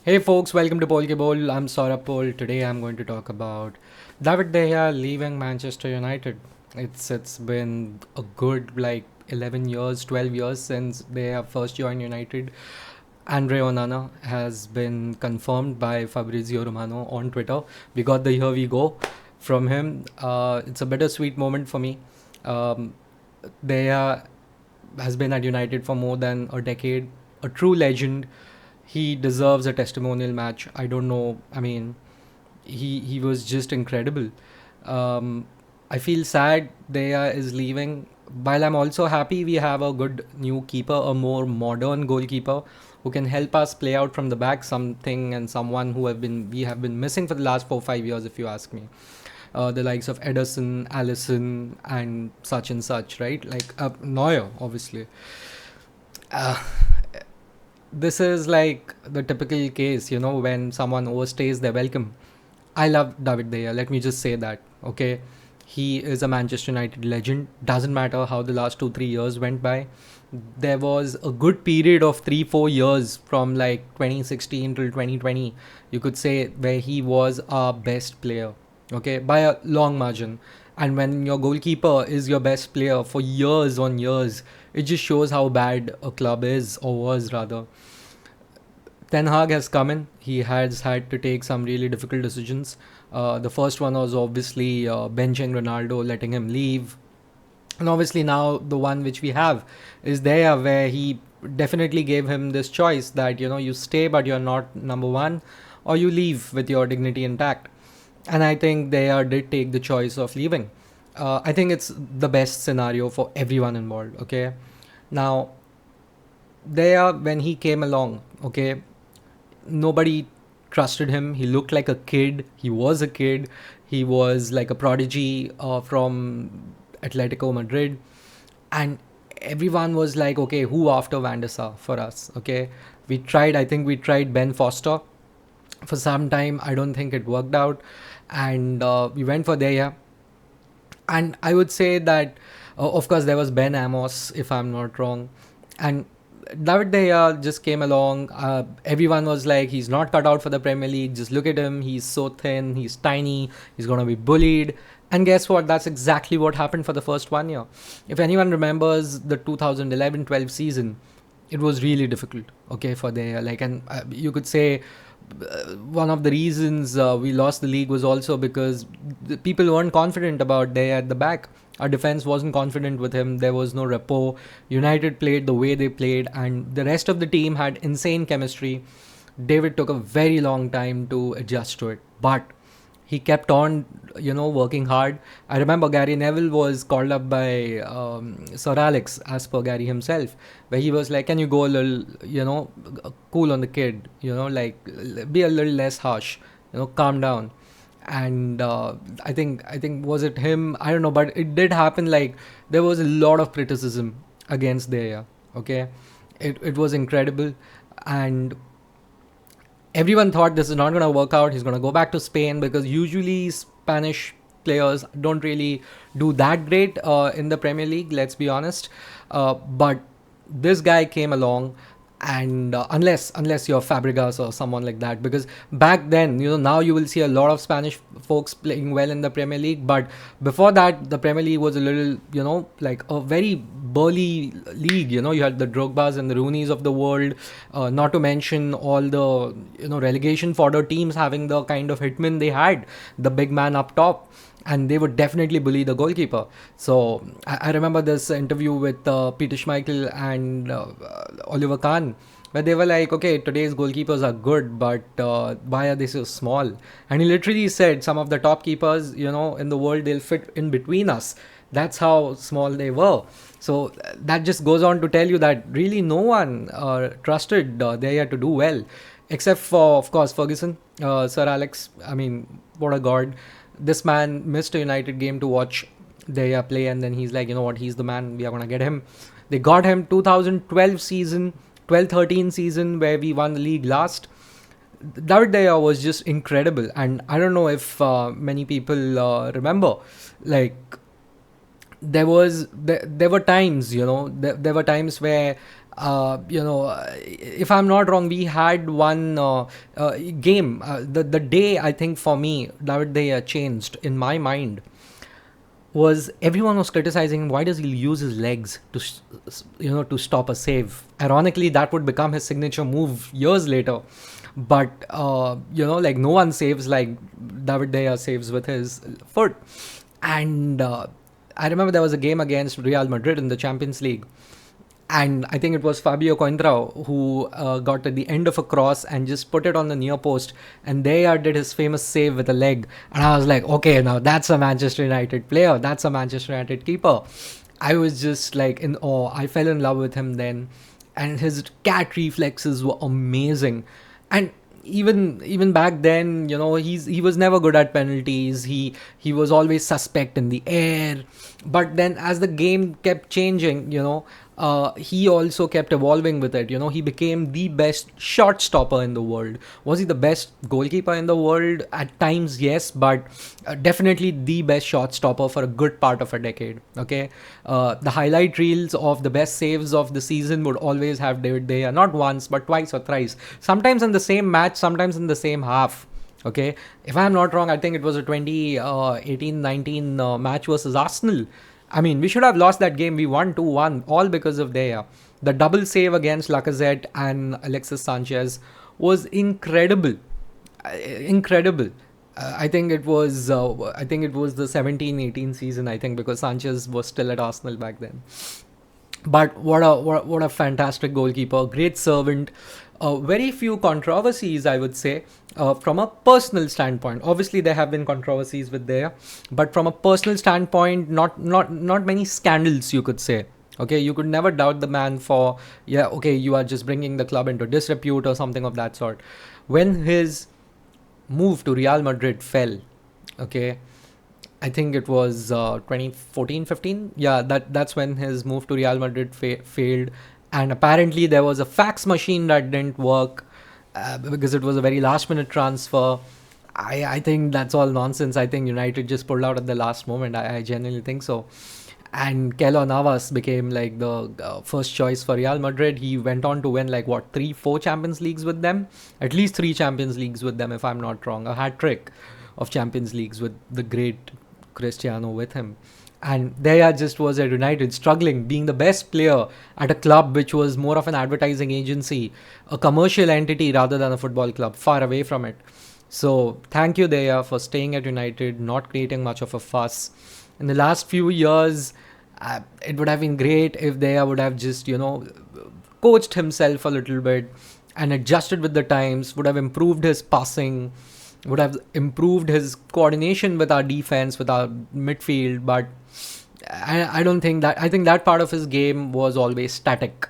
Hey folks, welcome to Polke Bowl. I'm Saurabh Pol. Today I'm going to talk about David De Gea leaving Manchester United. It's been a good 11 years, 12 years since they have first joined United. Andre Onana has been confirmed by Fabrizio Romano on Twitter. We got the here we go from him. It's a bittersweet moment for me. Um, De Gea has been at United for more than a decade, a true legend. He deserves a testimonial match. I don't know. I mean, he was just incredible. Um, I feel sad Dea is leaving. While I'm also happy we have a good new keeper, a more modern goalkeeper who can help us play out from the back, something and someone who have been we have been missing for the last 4 5 years, if you ask me. The likes of Ederson, Allison, and such, right? Like Neuer, obviously. Uh, this is like the typical case, when someone overstays their welcome. I love David De Gea. Let me just say that. Okay, he is a Manchester United legend. Doesn't matter how the last 2 3 years went by. There was a good period of 3 4 years from like 2016 till 2020. You could say where he was our best player. Okay, by a long margin. And when your goalkeeper is your best player for years on years, it just shows how bad a club is, or was rather. Ten Hag has come in. He has had to take some really difficult decisions. The first one was obviously benching Ronaldo, letting him leave. And obviously now the one which we have is there, where he definitely gave him this choice that, you stay but you're not number one, or you leave with your dignity intact. And I think they did take the choice of leaving. I think it's the best scenario for everyone involved. Okay, now there when he came along, okay, nobody trusted him. He looked like a kid. He was a kid. He was like a prodigy from Atletico Madrid. And everyone was like, okay, who after Van der Sar for us? Okay. I think we tried Ben Foster for some time. I don't think it worked out. And we went for Deya. And I would say that, of course, there was Ben Amos, if I'm not wrong. And David De Gea just came along. Everyone was like, he's not cut out for the Premier League. Just look at him. He's so thin. He's tiny. He's going to be bullied. And guess what? That's exactly what happened for the first 1 year. If anyone remembers the 2011-12 season, it was really difficult, okay, for the and you could say one of the reasons we lost the league was also because the people weren't confident about Day at the back. Our defense wasn't confident with him. There was no rapport. United played the way they played, and the rest of the team had insane chemistry. David took a very long time to adjust to it, but he kept on, working hard. I remember Gary Neville was called up by Sir Alex, as per Gary himself, where he was like, "Can you go a little, cool on the kid? Be a little less harsh. Calm down." And I think was it him? I don't know, but it did happen. Like there was a lot of criticism against Deya. Okay, it was incredible, and everyone thought this is not going to work out. He's going to go back to Spain because usually Spanish players don't really do that great in the Premier League, let's be honest. But this guy came along, and unless you're Fabregas or someone like that, because back then, now you will see a lot of Spanish folks playing well in the Premier League, but before that the Premier League was a little, like a very burly league. You had the Drogbas and the Rooneys of the world, not to mention all the relegation fodder teams having the kind of hitmen they had, the big man up top, and they would definitely bully the goalkeeper. So I remember this interview with Peter Schmeichel and Oliver Kahn, where they were like, okay, today's goalkeepers are good, but why are they so small? And he literally said some of the top keepers, in the world, they'll fit in between us. That's how small they were. So that just goes on to tell you that really no one trusted Deya to do well, except for, of course, Ferguson, Sir Alex. I mean, what a god. This man missed a United game to watch Deya play, and then he's like, you know what, he's the man. We are gonna get him. They got him 2012 season, 12-13 season where we won the league last. David Deya was just incredible, and I don't know if many people remember, like there were times, there were times where If I'm not wrong, we had one game. The day I think for me that they changed in my mind was everyone was criticizing him. Why does he use his legs to, to stop a save? Ironically, that would become his signature move years later. But like no one saves like David De Gea saves with his foot. And I remember there was a game against Real Madrid in the Champions League, and I think it was Fabio Coentrao who got at the end of a cross and just put it on the near post, and there did his famous save with a leg. And I was like, okay, now that's a Manchester United player, that's a Manchester United keeper. I was just like in awe. I fell in love with him then, and his cat reflexes were amazing. And even back then, he was never good at penalties. He was always suspect in the air. But then as the game kept changing, he also kept evolving with it. He became the best shot stopper in the world. Was he the best goalkeeper in the world? At times, yes, but definitely the best shot stopper for a good part of a decade. Okay, the highlight reels of the best saves of the season would always have David De Gea, not once but twice or thrice. Sometimes in the same match, sometimes in the same half. Okay, if I'm not wrong, I think it was a 2018-19 match versus Arsenal. I mean, we should have lost that game. We won 2-1, all because of De Gea. The double save against Lacazette and Alexis Sanchez was incredible. Incredible. I think it was the 17-18 season, I think, because Sanchez was still at Arsenal back then. But what a fantastic goalkeeper, great servant. Very few controversies, I would say, from a personal standpoint. Obviously, there have been controversies with there, but from a personal standpoint, not many scandals, you could say. Okay, you could never doubt the man for, yeah, okay, you are just bringing the club into disrepute or something of that sort. When his move to Real Madrid fell, okay, I think it was 2014-15. Yeah, that's when his move to Real Madrid failed, and apparently there was a fax machine that didn't work because it was a very last minute transfer. I think that's all nonsense. I think United just pulled out at the last moment. I genuinely think so. And Keylor Navas became like the first choice for Real Madrid. He went on to win like what, 3-4 Champions Leagues with them, at least 3 Champions Leagues with them, if I'm not wrong. A hat trick of Champions Leagues with the great Cristiano with him. And there just was at United struggling, being the best player at a club which was more of an advertising agency, a commercial entity rather than a football club, far away from it. So thank you, Deya, for staying at United, not creating much of a fuss. In the last few years, it would have been great if Deya would have just, coached himself a little bit and adjusted with the times, would have improved his passing, would have improved his coordination with our defense, with our midfield. But I don't think that. I think that part of his game was always static.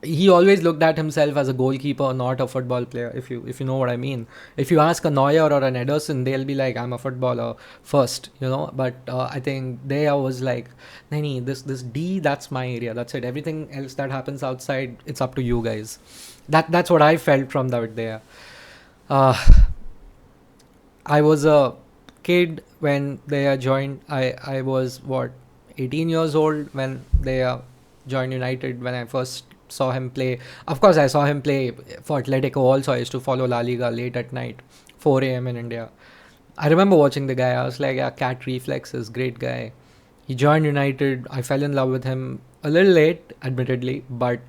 He always looked at himself as a goalkeeper, not a football player. If you know what I mean. If you ask a Neuer or an Ederson, they'll be like, "I'm a footballer first," But I think they was like, "Nani, this D, that's my area. That's it. Everything else that happens outside, it's up to you guys." That's what I felt from that there. Uh, I was a kid when they joined. I was what, 18 years old when they joined United, when I first saw him play. Of course, I saw him play for Atletico also. I used to follow La Liga late at night, 4 a.m. in India. I remember watching the guy. I was like, yeah, cat reflexes, great guy. He joined United. I fell in love with him a little late, admittedly, but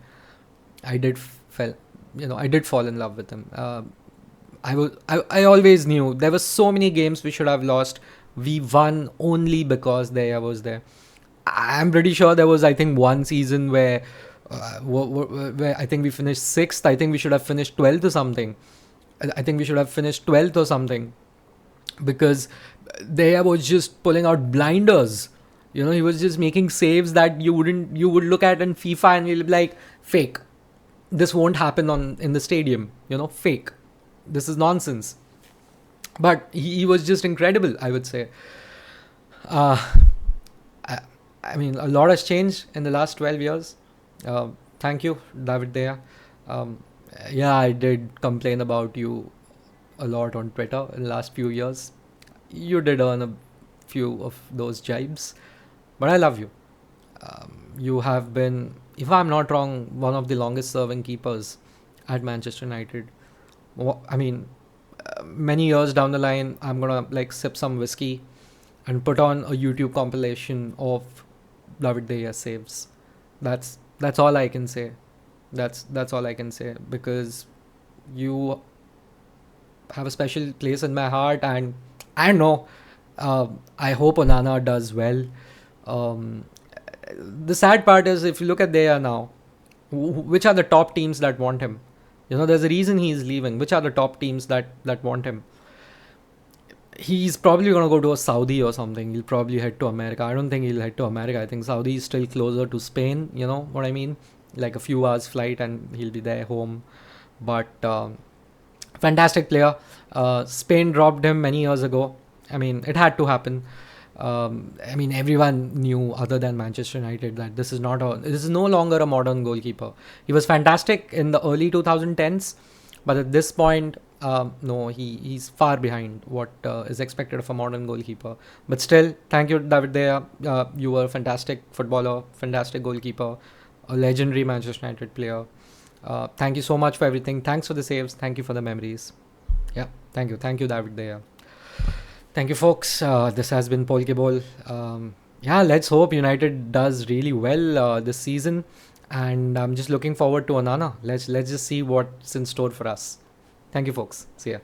I did I did fall in love with him. I always knew there were so many games we should have lost. We won only because Daya was there. I'm pretty sure there was, I think, one season where where I think we finished sixth. I think we should have finished 12th or something. I think we should have finished 12th or something, because Daya was just pulling out blinders. He was just making saves that you would look at in FIFA and you'll be like, fake. This won't happen in the stadium. Fake. This is nonsense. But he was just incredible, I would say. Uh, I mean, a lot has changed in the last 12 years. Thank you, David Dea. Yeah, I did complain about you a lot on Twitter in the last few years. You did earn a few of those jibes, but I love you. You have been, if I'm not wrong, one of the longest serving keepers at Manchester United. I mean, many years down the line, I'm gonna like sip some whiskey and put on a YouTube compilation of David De Gea saves. That's all I can say. That's all I can say, because you have a special place in my heart, and I know. I hope Onana does well. Um, the sad part is, if you look at there now, which are the top teams that want him? There's a reason he's leaving. Which are the top teams that want him? He's probably gonna go to a Saudi or something. He'll probably head to America. I don't think he'll head to America. I think Saudi is still closer to Spain. You know what I mean? Like a few hours flight, and he'll be there home. But fantastic player. Spain dropped him many years ago. I mean, it had to happen. I mean, everyone knew, other than Manchester United, that this is no longer a modern goalkeeper. He was fantastic in the early 2010s, but at this point, no, he's far behind what is expected of a modern goalkeeper. But still, thank you, David Dea. You were a fantastic footballer, fantastic goalkeeper, a legendary Manchester United player. Thank you so much for everything. Thanks for the saves. Thank you for the memories. Yeah, thank you, David Dea. Thank you, folks. This has been Polkeball. Yeah, let's hope United does really well this season, and I'm just looking forward to Onana. Let's just see what's in store for us. Thank you, folks. See ya.